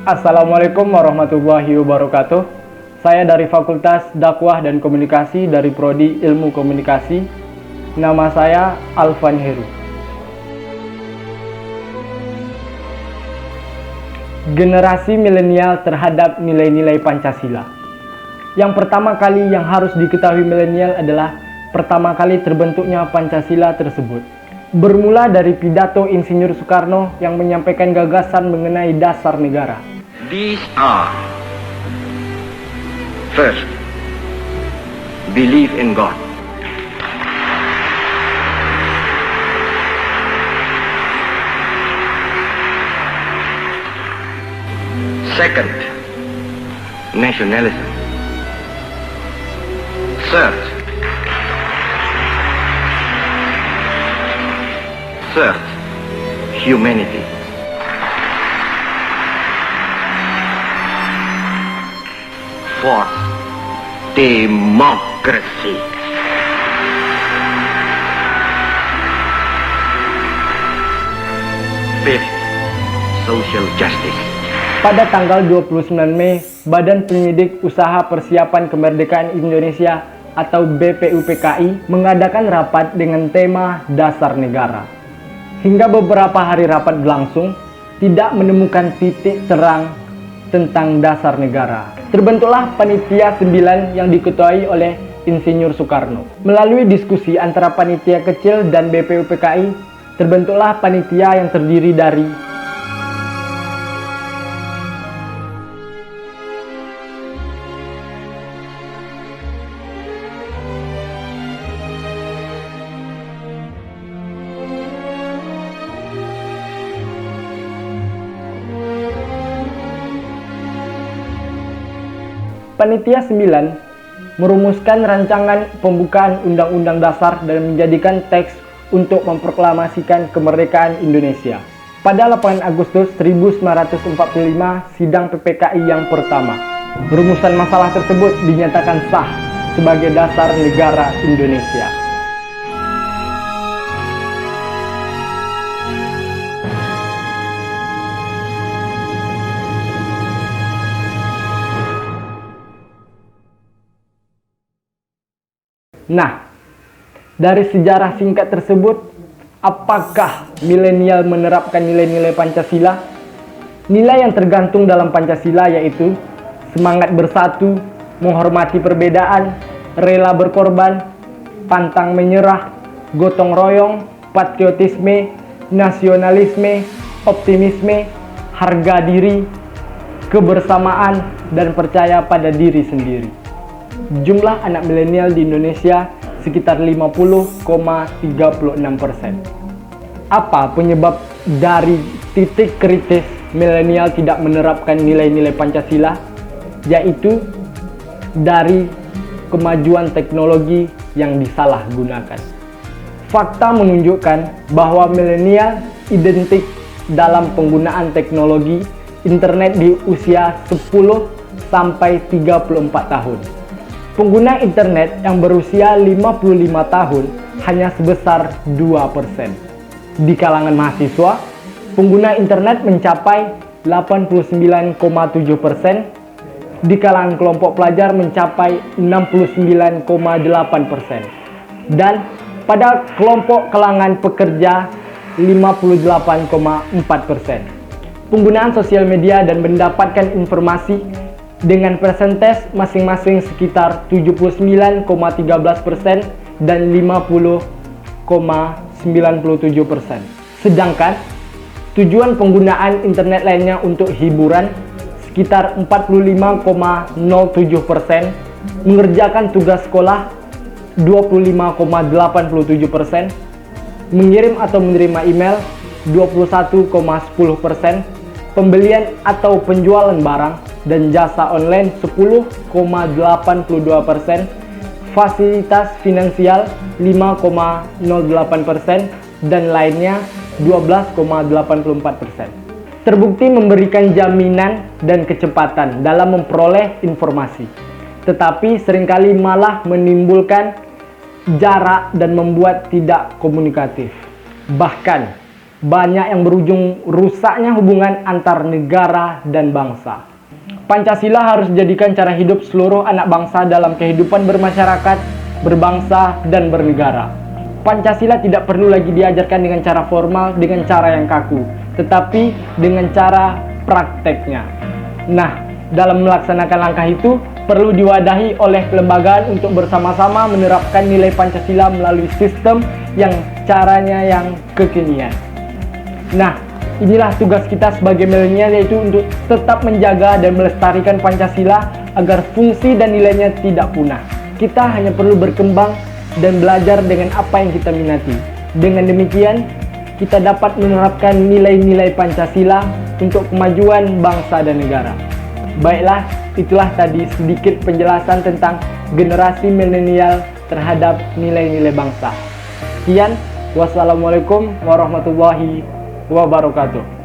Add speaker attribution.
Speaker 1: Assalamualaikum warahmatullahi wabarakatuh. Saya dari Fakultas Dakwah dan Komunikasi dari Prodi Ilmu Komunikasi. Nama saya Alvan Heru. Generasi milenial terhadap nilai-nilai Pancasila. Yang pertama kali yang harus diketahui milenial adalah pertama kali terbentuknya Pancasila tersebut. Bermula dari pidato Insinyur Soekarno yang menyampaikan gagasan mengenai dasar negara.
Speaker 2: These are, first, believe in God. Second, nationalism. Third, humanity. Fourth, democracy. Fifth, social justice.
Speaker 1: Pada tanggal 29 Mei, Badan Penyidik Usaha Persiapan Kemerdekaan Indonesia atau BPUPKI mengadakan rapat dengan tema Dasar Negara. Hingga beberapa hari rapat berlangsung, tidak menemukan titik terang tentang dasar negara. Terbentuklah Panitia 9 yang diketuai oleh Insinyur Soekarno. Melalui diskusi antara panitia kecil dan BPUPKI, terbentuklah panitia yang terdiri dari Panitia 9 merumuskan rancangan pembukaan Undang-Undang Dasar dan menjadikan teks untuk memproklamasikan kemerdekaan Indonesia. Pada 8 Agustus 1945, sidang PPKI yang pertama, rumusan masalah tersebut dinyatakan sah sebagai dasar negara Indonesia. Nah, dari sejarah singkat tersebut, apakah milenial menerapkan nilai-nilai Pancasila? Nilai yang tergantung dalam Pancasila yaitu semangat bersatu, menghormati perbedaan, rela berkorban, pantang menyerah, gotong royong, patriotisme, nasionalisme, optimisme, harga diri, kebersamaan, dan percaya pada diri sendiri. Jumlah anak milenial di Indonesia sekitar 50,36%. Apa penyebab dari titik kritis milenial tidak menerapkan nilai-nilai Pancasila? Yaitu dari kemajuan teknologi yang disalahgunakan. Fakta menunjukkan bahwa milenial identik dalam penggunaan teknologi internet di usia 10 sampai 34 tahun. Pengguna internet yang berusia 55 tahun hanya sebesar 2%. Di kalangan mahasiswa, pengguna internet mencapai 89,7%, di kalangan kelompok pelajar mencapai 69,8%, dan pada kelompok kalangan pekerja 58,4%. Penggunaan sosial media dan mendapatkan informasi dengan persentase masing-masing sekitar 79,13% dan 50,97%. Sedangkan tujuan penggunaan internet lainnya untuk hiburan sekitar 45,07%, mengerjakan tugas sekolah 25,87%, mengirim atau menerima email 21,10%, pembelian atau penjualan barang dan jasa online 10,82%, fasilitas finansial 5,08%, dan lainnya 12,84%. Terbukti memberikan jaminan dan kecepatan dalam memperoleh informasi, tetapi seringkali malah menimbulkan jarak dan membuat tidak komunikatif. Bahkan banyak yang berujung rusaknya hubungan antar negara dan bangsa. Pancasila harus dijadikan cara hidup seluruh anak bangsa dalam kehidupan bermasyarakat, berbangsa, dan bernegara. Pancasila tidak perlu lagi diajarkan dengan cara formal, dengan cara yang kaku, tetapi dengan cara prakteknya. Nah, dalam melaksanakan langkah itu, perlu diwadahi oleh kelembagaan untuk bersama-sama menerapkan nilai Pancasila melalui sistem yang caranya yang kekinian. Nah, inilah tugas kita sebagai milenial, yaitu untuk tetap menjaga dan melestarikan Pancasila agar fungsi dan nilainya tidak punah. Kita hanya perlu berkembang dan belajar dengan apa yang kita minati. Dengan demikian, kita dapat menerapkan nilai-nilai Pancasila untuk kemajuan bangsa dan negara. Baiklah, itulah tadi sedikit penjelasan tentang generasi milenial terhadap nilai-nilai bangsa. Sekian, wassalamualaikum warahmatullahi wabarakatuh.